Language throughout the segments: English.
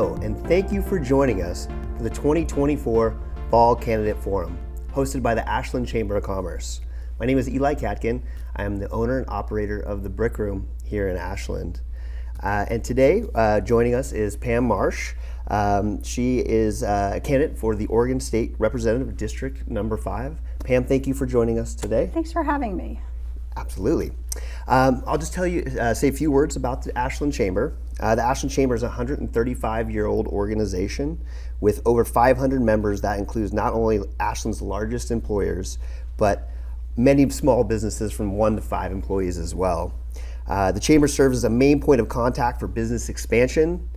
Hello, and thank you for joining us for the 2024 Fall Candidate Forum, hosted by the Ashland Chamber of Commerce. My name is Eli Katkin. I am the owner and operator of the Brick Room here in Ashland. And today, joining us is Pam Marsh. She is a candidate for the Oregon State Representative District Number 5. Pam, thank you for joining us today. Thanks for having me. Absolutely. I'll just tell you, say a few words about the Ashland Chamber. The Ashland Chamber is a 135-year-old organization with over 500 members. That includes not only Ashland's largest employers, but many small businesses from 1 to 5 employees as well. The Chamber serves as a main point of contact for business expansion,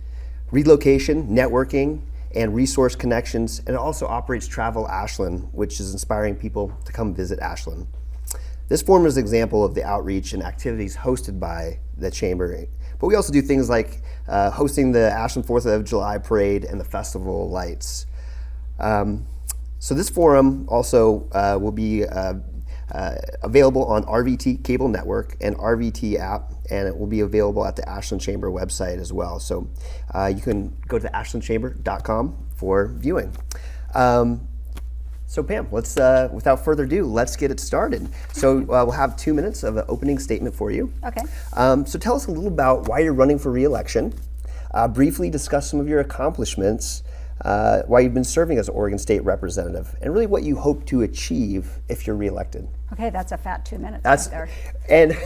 relocation, networking, and resource connections, and it also operates Travel Ashland, which is inspiring people to come visit Ashland. This forum is an example of the outreach and activities hosted by the Chamber, but we also do things like hosting the Ashland 4th of July Parade and the Festival of Lights. So this forum also will be available on RVT Cable Network and RVT app, and it will be available at the Ashland Chamber website as well. So you can go to ashlandchamber.com for viewing. So Pam, let's, without further ado, let's get it started. So we'll have 2 minutes of an opening statement for you. Okay. So tell us a little about why you're running for re-election. Briefly discuss some of your accomplishments, why you've been serving as Oregon State Representative, and really what you hope to achieve if you're re-elected. Okay, that's a fat 2 minutes right there. And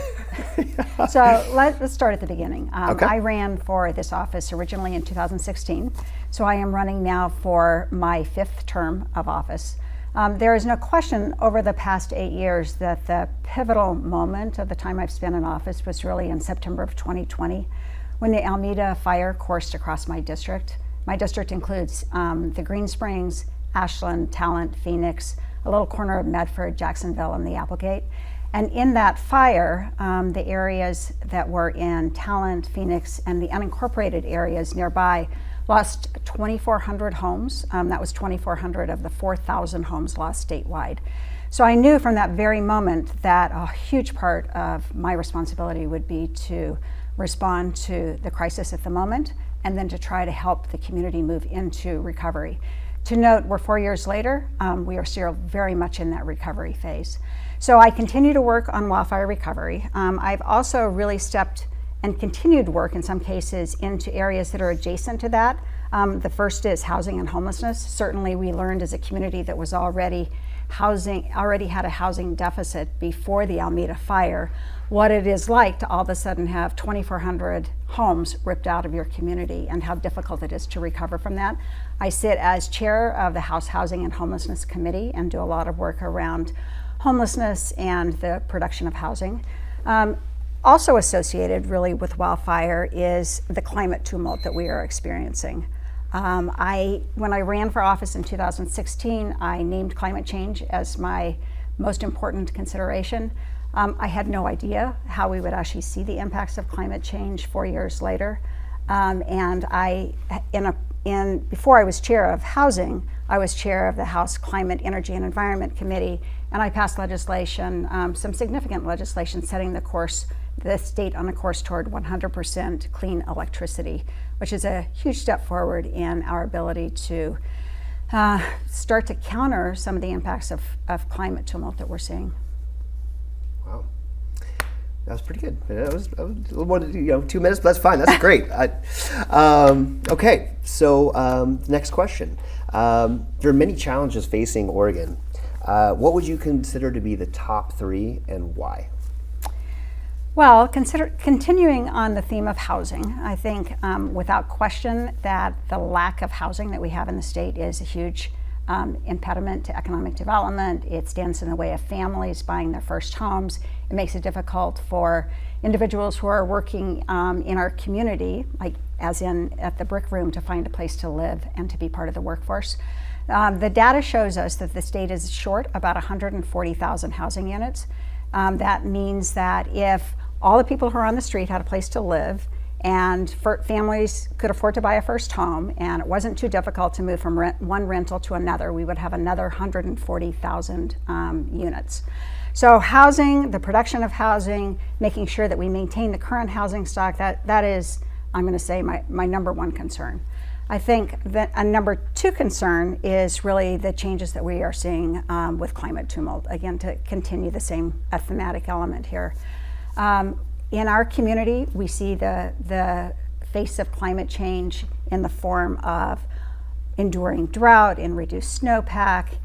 So let's start at the beginning. Okay. I ran for this office originally in 2016, so I am running now for my 5th term of office. There is no question over the past 8 years that the pivotal moment of the time I've spent in office was really in September of 2020, when the Alameda fire coursed across my district. My district includes the Green Springs, Ashland, Talent, Phoenix, a little corner of Medford, Jacksonville, and the Applegate. And in that fire, the areas that were in Talent, Phoenix, and the unincorporated areas nearby lost 2,400 homes. That was 2,400 of the 4,000 homes lost statewide. So I knew from that very moment that a huge part of my responsibility would be to respond to the crisis at the moment, and then to try to help the community move into recovery. To note, we're 4 years later, we are still very much in that recovery phase. So I continue to work on wildfire recovery. I've also really stepped and continued work in some cases into areas that are adjacent to that. The first is housing and homelessness. Certainly we learned as a community that was already had a housing deficit before the Alameda fire, what it is like to all of a sudden have 2,400 homes ripped out of your community and how difficult it is to recover from that. I sit as chair of the House Housing and Homelessness Committee and do a lot of work around homelessness and the production of housing. Also associated really with wildfire is the climate tumult that we are experiencing. When I ran for office in 2016, I named climate change as my most important consideration. I had no idea how we would actually see the impacts of climate change 4 years later. Before I was chair of housing, I was chair of the House Climate, Energy, and Environment Committee, and I passed legislation, some significant legislation setting the state on a course toward 100% clean electricity, which is a huge step forward in our ability to start to counter some of the impacts of climate tumult that we're seeing. Wow, that was pretty good. That was a little more than 2 minutes, but that's fine. That's great. Okay, so the next question. There are many challenges facing Oregon. What would you consider to be the top 3 and why? Well, continuing on the theme of housing, I think without question that the lack of housing that we have in the state is a huge impediment to economic development. It stands in the way of families buying their first homes. It makes it difficult for individuals who are working in our community, like as in at the Brick Room, to find a place to live and to be part of the workforce. The data shows us that the state is short about 140,000 housing units. That means that if all the people who are on the street had a place to live, and families could afford to buy a first home, and it wasn't too difficult to move from one rental to another, we would have another 140,000 units. So housing, the production of housing, making sure that we maintain the current housing stock, that is, I'm going to say, my number one concern. I think that a number two concern is really the changes that we are seeing with climate tumult. Again, to continue the same thematic element here. In our community, we see the face of climate change in the form of enduring drought, in reduced snowpack,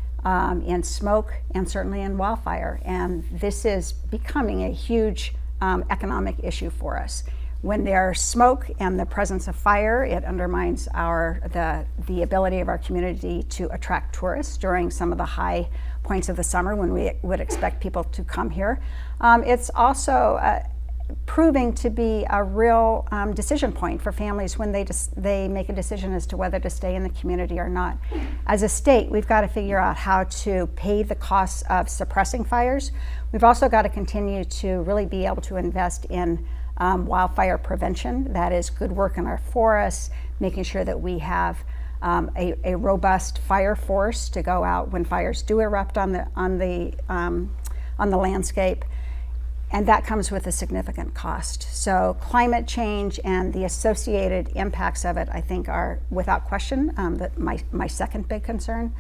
in smoke, and certainly in wildfire. And this is becoming a huge economic issue for us. When there's smoke and the presence of fire, it undermines the ability of our community to attract tourists during some of the high points of the summer when we would expect people to come here. It's also proving to be a real decision point for families when they make a decision as to whether to stay in the community or not. As a state, we've got to figure out how to pay the costs of suppressing fires. We've also got to continue to really be able to invest in wildfire prevention. That is good work in our forests, making sure that we have a robust fire force to go out when fires do erupt on the landscape. And that comes with a significant cost. So climate change and the associated impacts of it, I think, are without question my second big concern.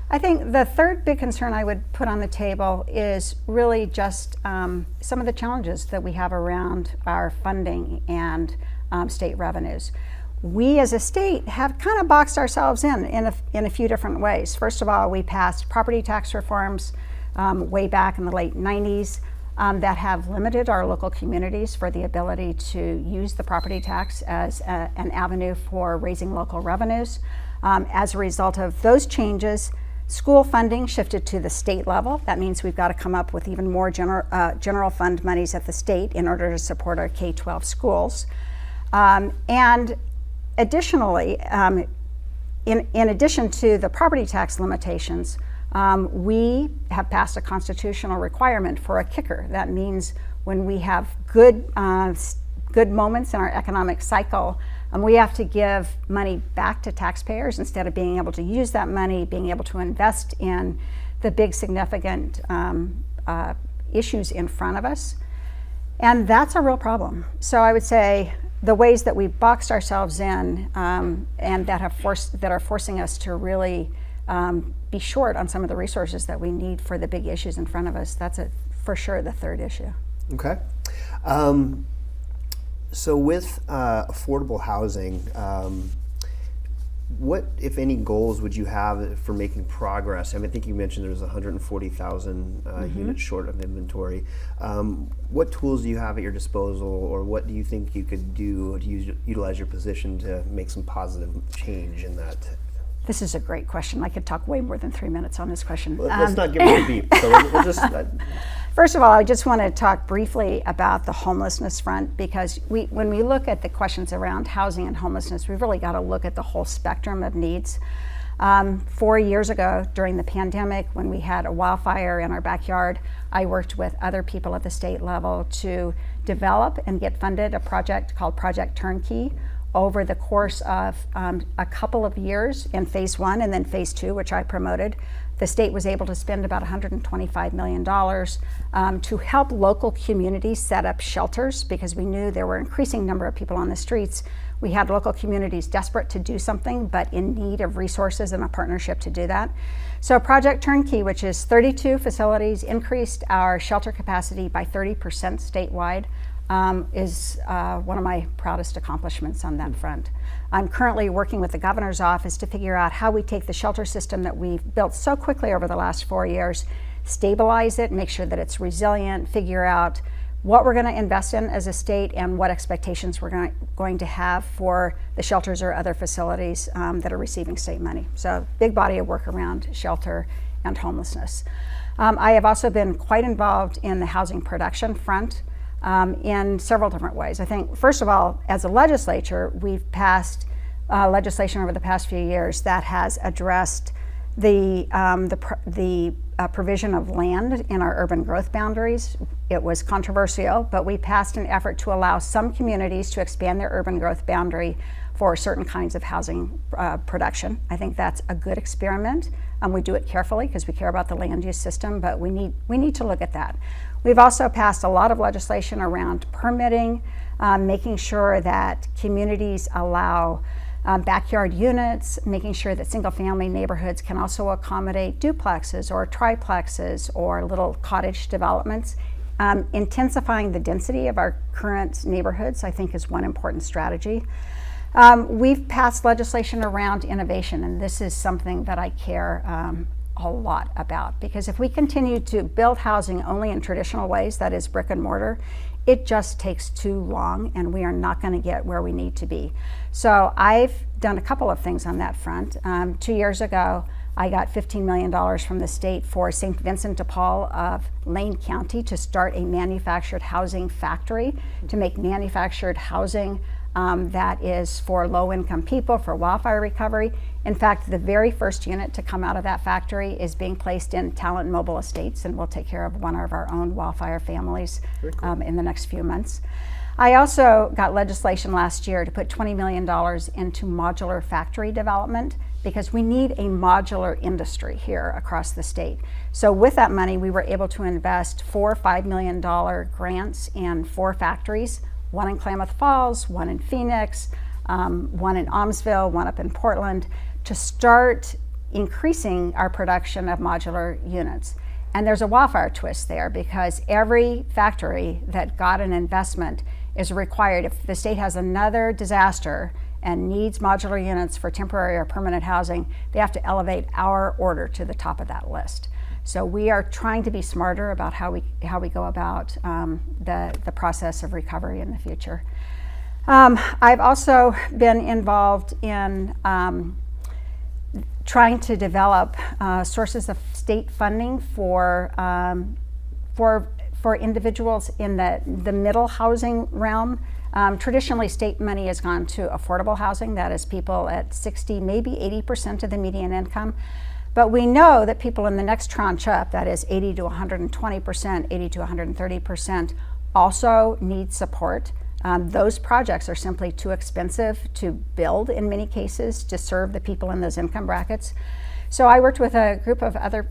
I think the third big concern I would put on the table is really just some of the challenges that we have around our funding and state revenues. We as a state have kind of boxed ourselves in a few different ways. First of all, we passed property tax reforms way back in the late 90s. That have limited our local communities for the ability to use the property tax as an avenue for raising local revenues. As a result of those changes, school funding shifted to the state level. That means we've got to come up with even more general fund monies at the state in order to support our K-12 schools. And additionally, in addition to the property tax limitations, we have passed a constitutional requirement for a kicker. That means when we have good moments in our economic cycle, we have to give money back to taxpayers instead of being able to use that money, being able to invest in the big significant issues in front of us. And that's a real problem. So I would say the ways that we've boxed ourselves in and that are forcing us to really be short on some of the resources that we need for the big issues in front of us. That's for sure the third issue. Okay. So with affordable housing, what, if any, goals would you have for making progress? I mean, I think you mentioned there's 140,000 units short of inventory. What tools do you have at your disposal, or what do you think you could do to utilize your position to make some positive change in that? This is a great question. I could talk way more than 3 minutes on this question. Let's not give it a beep. So we'll just, First of all, I just want to talk briefly about the homelessness front, because when we look at the questions around housing and homelessness, we've really got to look at the whole spectrum of needs. 4 years ago, during the pandemic, when we had a wildfire in our backyard, I worked with other people at the state level to develop and get funded a project called Project Turnkey. Over the course of a couple of years in phase 1 and then phase 2, which I promoted, the state was able to spend about $125 million to help local communities set up shelters, because we knew there were an increasing number of people on the streets. We had local communities desperate to do something, but in need of resources and a partnership to do that. So Project Turnkey, which is 32 facilities, increased our shelter capacity by 30% statewide. Is one of my proudest accomplishments on that front. I'm currently working with the governor's office to figure out how we take the shelter system that we've built so quickly over the last 4 years, stabilize it, make sure that it's resilient, figure out what we're going to invest in as a state and what expectations we're going to have for the shelters or other facilities that are receiving state money. So big body of work around shelter and homelessness. I have also been quite involved in the housing production front. In several different ways. I think, first of all, as a legislature, we've passed legislation over the past few years that has addressed the provision of land in our urban growth boundaries. It was controversial, but we passed an effort to allow some communities to expand their urban growth boundary for certain kinds of housing production. I think that's a good experiment. We do it carefully because we care about the land use system, but we need to look at that. We've also passed a lot of legislation around permitting, making sure that communities allow backyard units, making sure that single-family neighborhoods can also accommodate duplexes or triplexes or little cottage developments. Intensifying the density of our current neighborhoods, I think, is one important strategy. We've passed legislation around innovation, and this is something that I care a lot about, because if we continue to build housing only in traditional ways, that is brick and mortar, it just takes too long and we are not going to get where we need to be. So I've done a couple of things on that front. 2 years ago, I got $15 million from the state for St. Vincent de Paul of Lane County to start a manufactured housing factory to make manufactured housing that is for low-income people, for wildfire recovery. In fact, the very first unit to come out of that factory is being placed in Talent Mobile Estates, and we'll take care of one of our own wildfire families in the next few months. I also got legislation last year to put $20 million into modular factory development, because we need a modular industry here across the state. So with that money, we were able to invest $4 or $5 million grants in 4 factories, one in Klamath Falls, one in Phoenix, one in Almsville, one up in Portland, to start increasing our production of modular units. And there's a wildfire twist there, because every factory that got an investment is required, if the state has another disaster and needs modular units for temporary or permanent housing, they have to elevate our order to the top of that list. So we are trying to be smarter about how we go about the process of recovery in the future. I've also been involved in trying to develop sources of state funding for individuals in the middle housing realm. Traditionally, state money has gone to affordable housing, that is people at 60, maybe 80% of the median income. But we know that people in the next tranche up, that is 80 to 120%, 80 to 130%, also need support. Those projects are simply too expensive to build in many cases to serve the people in those income brackets. So I worked with a group of other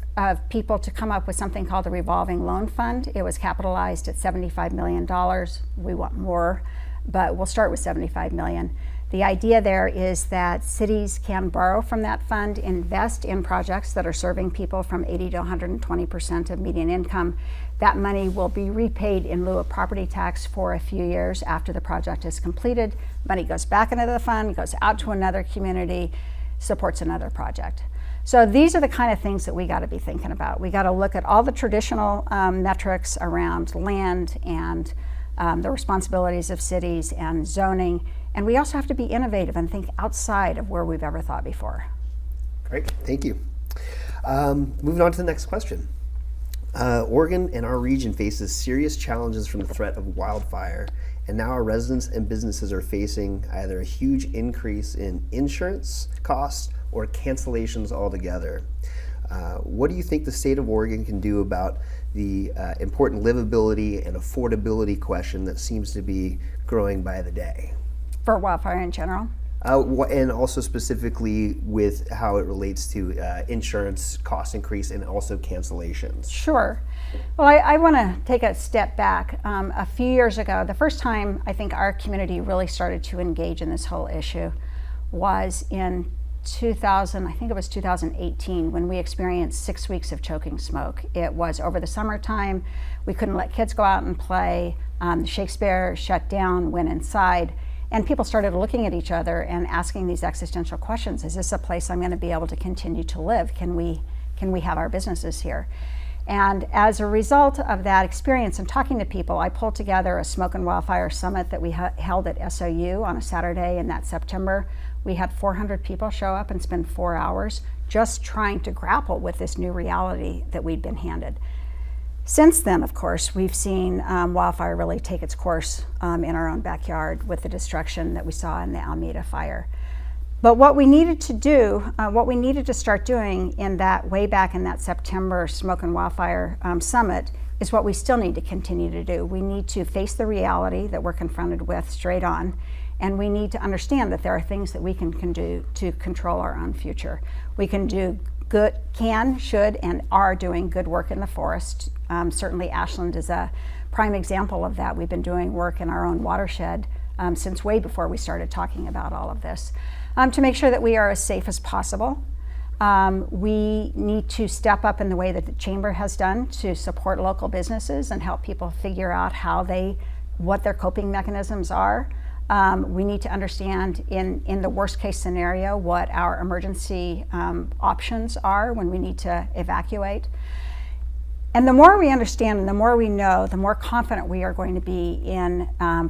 people to come up with something called the Revolving Loan Fund. It was capitalized at $75 million. We want more, but we'll start with $75 million. The idea there is that cities can borrow from that fund, invest in projects that are serving people from 80 to 120% of median income. That money will be repaid in lieu of property tax for a few years after the project is completed. Money goes back into the fund, goes out to another community, supports another project. So these are the kind of things that we got to be thinking about. We got to look at all the traditional metrics around land and the responsibilities of cities and zoning. And we also have to be innovative and think outside of where we've ever thought before. Great, thank you. Moving on to the next question. Oregon and our region faces serious challenges from the threat of wildfire, and now our residents and businesses are facing either a huge increase in insurance costs or cancellations altogether. What do you think the state of Oregon can do about the important livability and affordability question that seems to be growing by the day? For wildfire in general? And also specifically with how it relates to insurance cost increase and also cancellations. Sure. Well, I want to take a step back. A few years ago, the first time I think our community really started to engage in this whole issue was in 2018, when we experienced 6 weeks of choking smoke. It was over the summertime. We couldn't let kids go out and play. Shakespeare shut down, went inside. And people started looking at each other and asking these existential questions. Is this a place I'm going to be able to continue to live? Can we have our businesses here? And as a result of that experience and talking to people, I pulled together a smoke and wildfire summit that we held at SOU on a Saturday in that September. We had 400 people show up and spend 4 hours just trying to grapple with this new reality that we'd been handed. Since then, of course, we've seen wildfire really take its course in our own backyard with the destruction that we saw in the Alameda fire. But what we needed to do, what we needed to start doing in that way back in that September Smoke and Wildfire Summit is what we still need to continue to do. We need to face the reality that we're confronted with straight on, and we need to understand that there are things that we can do to control our own future. We can do good, should, and are doing good work in the forest. Certainly Ashland is a prime example of that. We've been doing work in our own watershed since way before we started talking about all of this, to make sure that we are as safe as possible. We need to step up in the way that the Chamber has done to support local businesses and help people figure out what their coping mechanisms are. We need to understand in the worst case scenario what our emergency options are when we need to evacuate. And the more we understand and the more we know, the more confident we are going to be in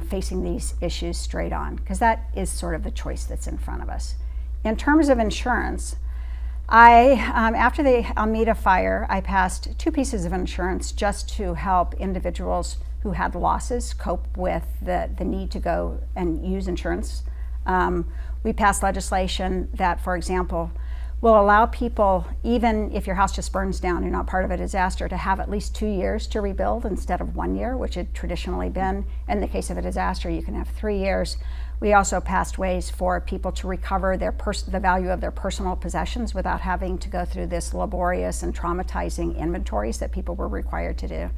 facing these issues straight on, because that is sort of the choice that's in front of us. In terms of insurance, after the Almeda fire, I passed 2 pieces of insurance just to help individuals who had losses cope with the need to go and use insurance. We passed legislation that, for example, will allow people, even if your house just burns down, you're not part of a disaster, to have at least 2 years to rebuild instead of 1 year, which had traditionally been. In the case of a disaster, you can have 3 years. We also passed ways for people to recover the value of their personal possessions without having to go through this laborious and traumatizing inventories that people were required to do.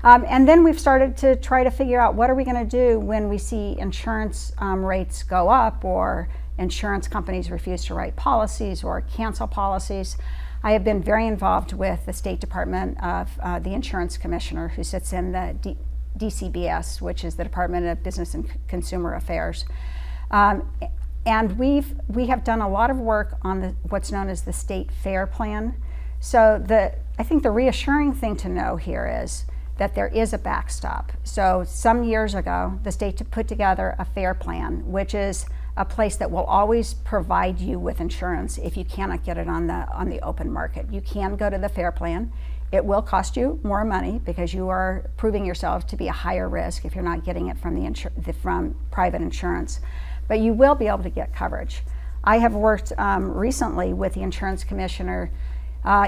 And then we've started to try to figure out what are we going to do when we see insurance rates go up, or insurance companies refuse to write policies or cancel policies. I have been very involved with the State Department of the Insurance Commissioner, who sits in the DCBS, which is the Department of Business and Consumer Affairs. And we have done a lot of work on what's known as the State Fair Plan. So I think the reassuring thing to know here is that there is a backstop. So some years ago, the state put together a fair plan, which is a place that will always provide you with insurance if you cannot get it on the open market. You can go to the fair plan. It will cost you more money because you are proving yourself to be a higher risk if you're not getting it from private insurance. But you will be able to get coverage. I have worked recently with the insurance commissioner,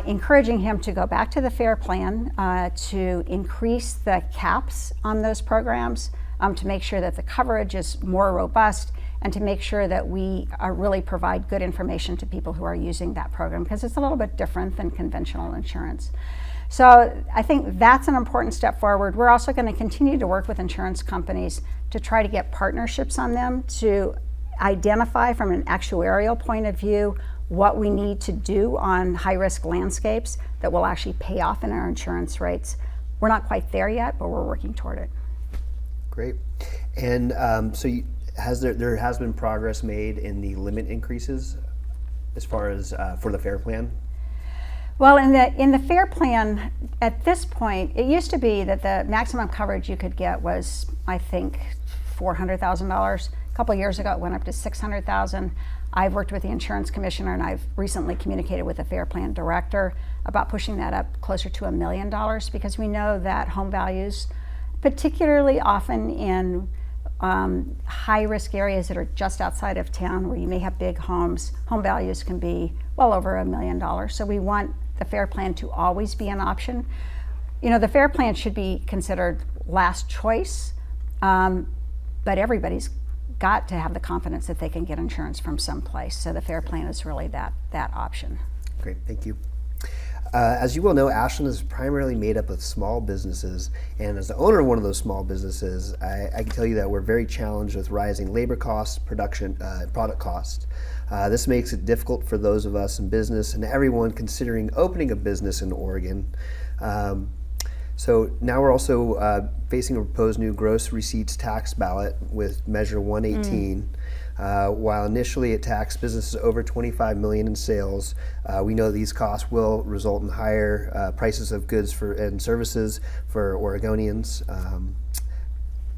encouraging him to go back to the fair plan, to increase the caps on those programs, to make sure that the coverage is more robust, and to make sure that we really provide good information to people who are using that program, because it's a little bit different than conventional insurance. So I think that's an important step forward. We're also going to continue to work with insurance companies to try to get partnerships on them, to identify from an actuarial point of view what we need to do on high-risk landscapes that will actually pay off in our insurance rates. We're not quite there yet, but we're working toward it. Great. And there has been progress made in the limit increases as far as for the FAIR plan? Well, in the FAIR plan, at this point, it used to be that the maximum coverage you could get was, I think, $400,000. A couple of years ago, it went up to $600,000. I've worked with the insurance commissioner, and I've recently communicated with the FAIR plan director about pushing that up closer to $1 million, because we know that home values, particularly often in high-risk areas that are just outside of town where you may have big homes, home values can be well over $1 million. So we want the FAIR plan to always be an option. You know, the FAIR plan should be considered last choice, but everybody's got to have the confidence that they can get insurance from someplace. So the FAIR plan is really that option. Great, thank you. As you well know, Ashland is primarily made up of small businesses, and as the owner of one of those small businesses, I can tell you that we're very challenged with rising labor costs, product costs. This makes it difficult for those of us in business and everyone considering opening a business in Oregon. So now we're also facing a proposed new gross receipts tax ballot with Measure 118. While initially it taxed businesses over $25 million in sales, we know these costs will result in higher prices of goods and services for Oregonians.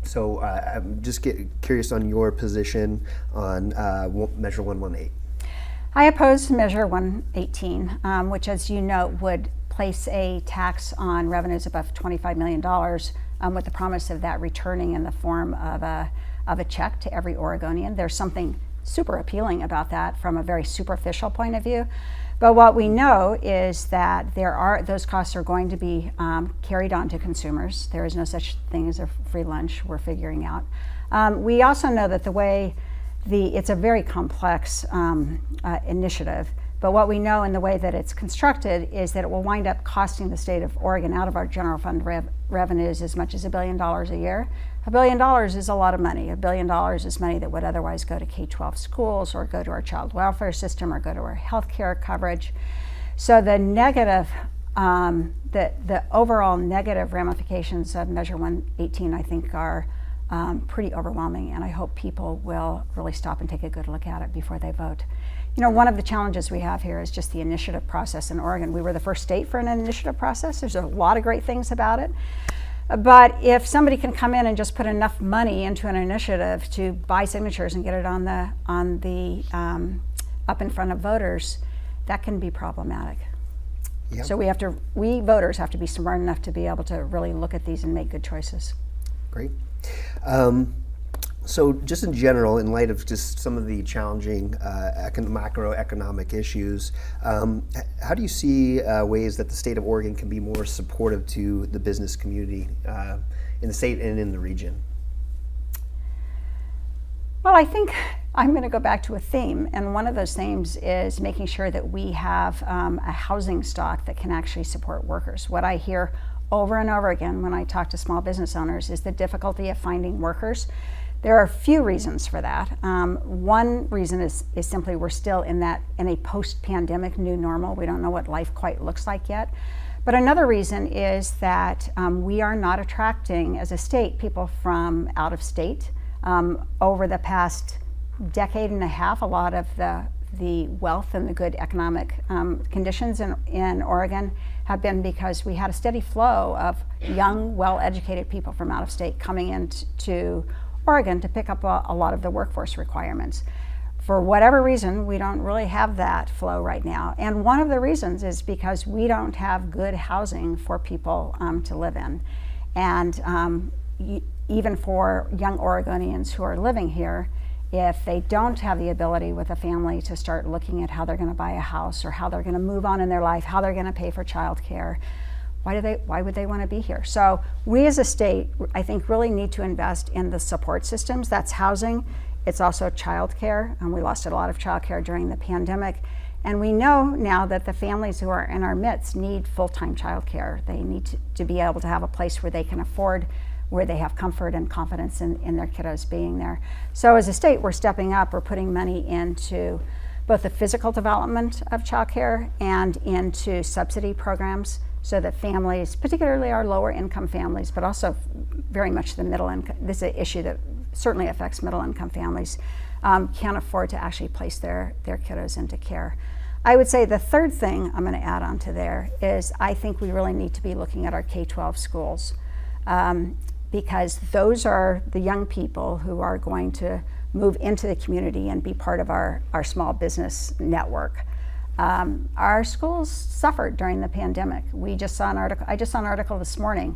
So I'm just curious on your position on Measure 118. I oppose Measure 118, which, as you know, would place a tax on revenues above $25 million with the promise of that returning in the form of a check to every Oregonian. There's something super appealing about that from a very superficial point of view. But what we know is that those costs are going to be carried on to consumers. There is no such thing as a free lunch, we're figuring out. We also know that it's a very complex initiative, But what we know in the way that it's constructed is that it will wind up costing the state of Oregon out of our general fund revenues as much as $1 billion a year. $1 billion is a lot of money. $1 billion is money that would otherwise go to K-12 schools or go to our child welfare system or go to our health care coverage. So the negative, the overall negative ramifications of Measure 118, I think, are pretty overwhelming, and I hope people will really stop and take a good look at it before they vote. You know, one of the challenges we have here is just the initiative process in Oregon. We were the first state for an initiative process. There's a lot of great things about it. But if somebody can come in and just put enough money into an initiative to buy signatures and get it on the up in front of voters, that can be problematic. Yep. So we voters have to be smart enough to be able to really look at these and make good choices. Great. So just in general, in light of just some of the challenging macroeconomic issues, how do you see ways that the state of Oregon can be more supportive to the business community in the state and in the region? Well, I think I'm going to go back to a theme, and one of those themes is making sure that we have a housing stock that can actually support workers. What I hear over and over again when I talk to small business owners is the difficulty of finding workers. There are a few reasons for that. One reason is simply we're still in a post-pandemic new normal. We don't know what life quite looks like yet. But another reason is that we are not attracting, as a state, people from out of state. Over the past decade and a half, a lot of the wealth and the good economic conditions in Oregon have been because we had a steady flow of young, well-educated people from out of state coming into Oregon to pick up a lot of the workforce requirements. For whatever reason, we don't really have that flow right now. And one of the reasons is because we don't have good housing for people to live in. And even for young Oregonians who are living here, if they don't have the ability with a family to start looking at how they're going to buy a house or how they're going to move on in their life, how they're going to pay for childcare, why would they want to be here? So we as a state, I think, really need to invest in the support systems. That's housing. It's also childcare, and we lost a lot of childcare during the pandemic. And we know now that the families who are in our midst need full-time childcare. They need to be able to have a place where they can afford, where they have comfort and confidence in their kiddos being there. So as a state, we're stepping up. We're putting money into both the physical development of childcare and into subsidy programs so that families, particularly our lower income families, but also very much the middle income, this is an issue that certainly affects middle income families, can afford to actually place their kiddos into care. I would say the third thing I'm going to add on to there is I think we really need to be looking at our K-12 schools. Because those are the young people who are going to move into the community and be part of our small business network. Our schools suffered during the pandemic. I just saw an article this morning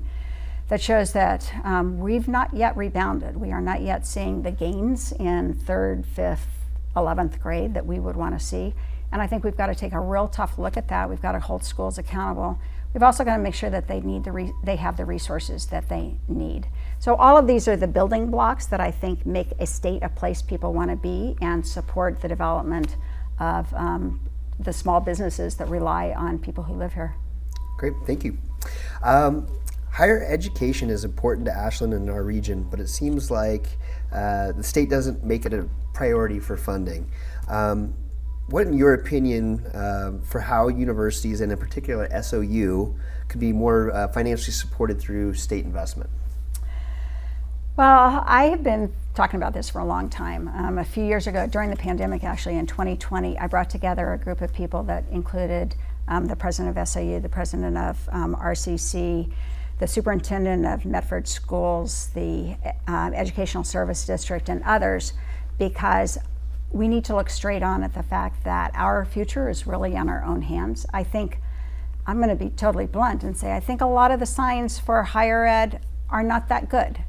that shows that we've not yet rebounded. We are not yet seeing the gains in 3rd, 5th, 11th grade that we would want to see. And I think we've got to take a real tough look at that. We've got to hold schools accountable. We've also got to make sure that they have the resources that they need. So all of these are the building blocks that I think make a state a place people want to be and support the development of the small businesses that rely on people who live here. Great, thank you. Higher education is important to Ashland and our region, but it seems like the state doesn't make it a priority for funding. What, in your opinion, for how universities, and in particular SOU, could be more financially supported through state investment? Well, I have been talking about this for a long time. A few years ago, during the pandemic, actually in 2020, I brought together a group of people that included the president of SOU, the president of RCC, the superintendent of Medford Schools, the Educational Service District, and others, because we need to look straight on at the fact that our future is really in our own hands. I think, I'm going to be totally blunt and say, I think a lot of the signs for higher ed are not that good.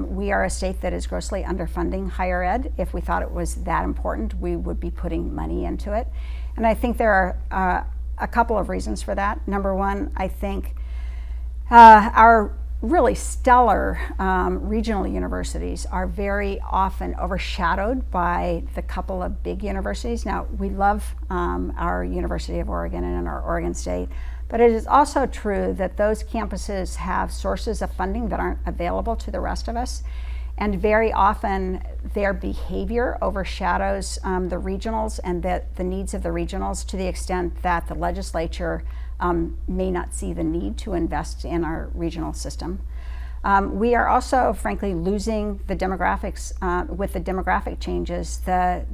We are a state that is grossly underfunding higher ed. If we thought it was that important, we would be putting money into it. And I think there are a couple of reasons for that. Number one, I think our really stellar regional universities are very often overshadowed by the couple of big universities. Now, we love our University of Oregon and our Oregon State, but it is also true that those campuses have sources of funding that aren't available to the rest of us. And very often their behavior overshadows the regionals and the needs of the regionals, to the extent that the legislature may not see the need to invest in our regional system. We are also, frankly, losing the demographics with the demographic changes, the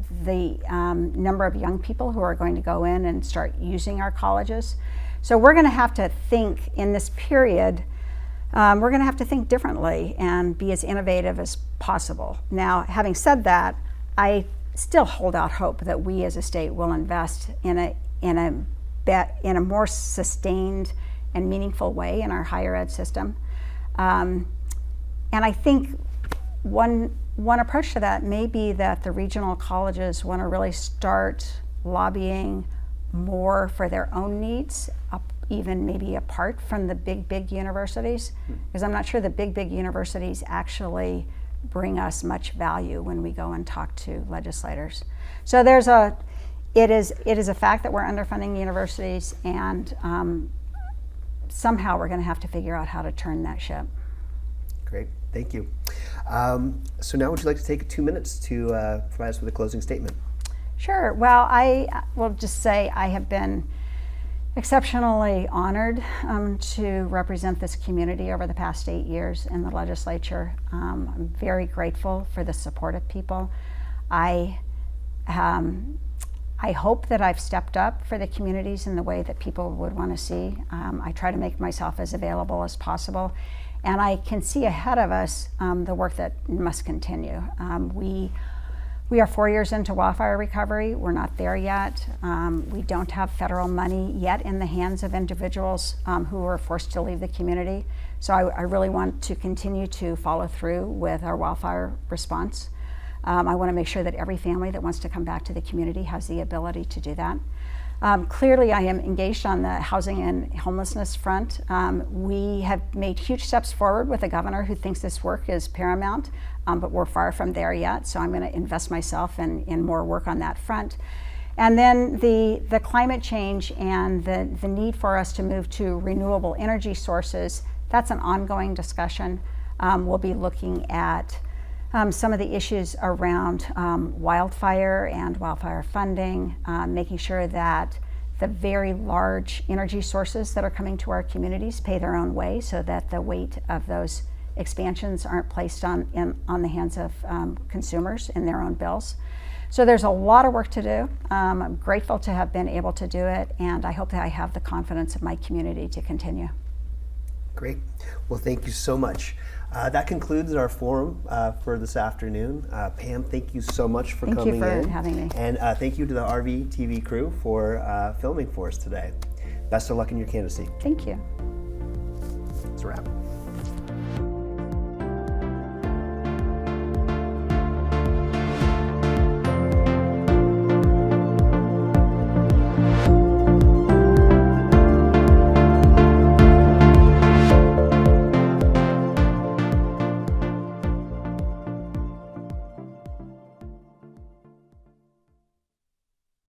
number of young people who are going to go in and start using our colleges. So we're going to have to think in this period, we're going to have to think differently and be as innovative as possible. Now, having said that, I still hold out hope that we as a state will invest in a more sustained and meaningful way in our higher ed system. And I think one approach to that may be that the regional colleges want to really start lobbying more for their own needs, even maybe apart from the big universities, because I'm not sure the big universities actually bring us much value when we go and talk to legislators. So it is a fact that we're underfunding universities, and somehow we're going to have to figure out how to turn that ship. Great, thank you. So now would you like to take 2 minutes to provide us with a closing statement? Sure. Well, I will just say I have been exceptionally honored to represent this community over the past 8 years in the legislature. I'm very grateful for the support of people. I hope that I've stepped up for the communities in the way that people would want to see. I try to make myself as available as possible. And I can see ahead of us the work that must continue. We are 4 years into wildfire recovery. We're not there yet. We don't have federal money yet in the hands of individuals who are forced to leave the community. So I really want to continue to follow through with our wildfire response. I want to make sure that every family that wants to come back to the community has the ability to do that. Clearly, I am engaged on the housing and homelessness front. We have made huge steps forward with a governor who thinks this work is paramount, but we're far from there yet, so I'm going to invest myself in more work on that front. And then the climate change and the need for us to move to renewable energy sources, that's an ongoing discussion. We'll be looking at some of the issues around wildfire and wildfire funding, making sure that the very large energy sources that are coming to our communities pay their own way, so that the weight of those expansions aren't placed on the hands of consumers in their own bills. So there's a lot of work to do. I'm grateful to have been able to do it, and I hope that I have the confidence of my community to continue. Great. Well, thank you so much. That concludes our forum for this afternoon. Pam, thank you so much for coming in. Thank you for having me. And thank you to the RV TV crew for filming for us today. Best of luck in your candidacy. Thank you. It's a wrap.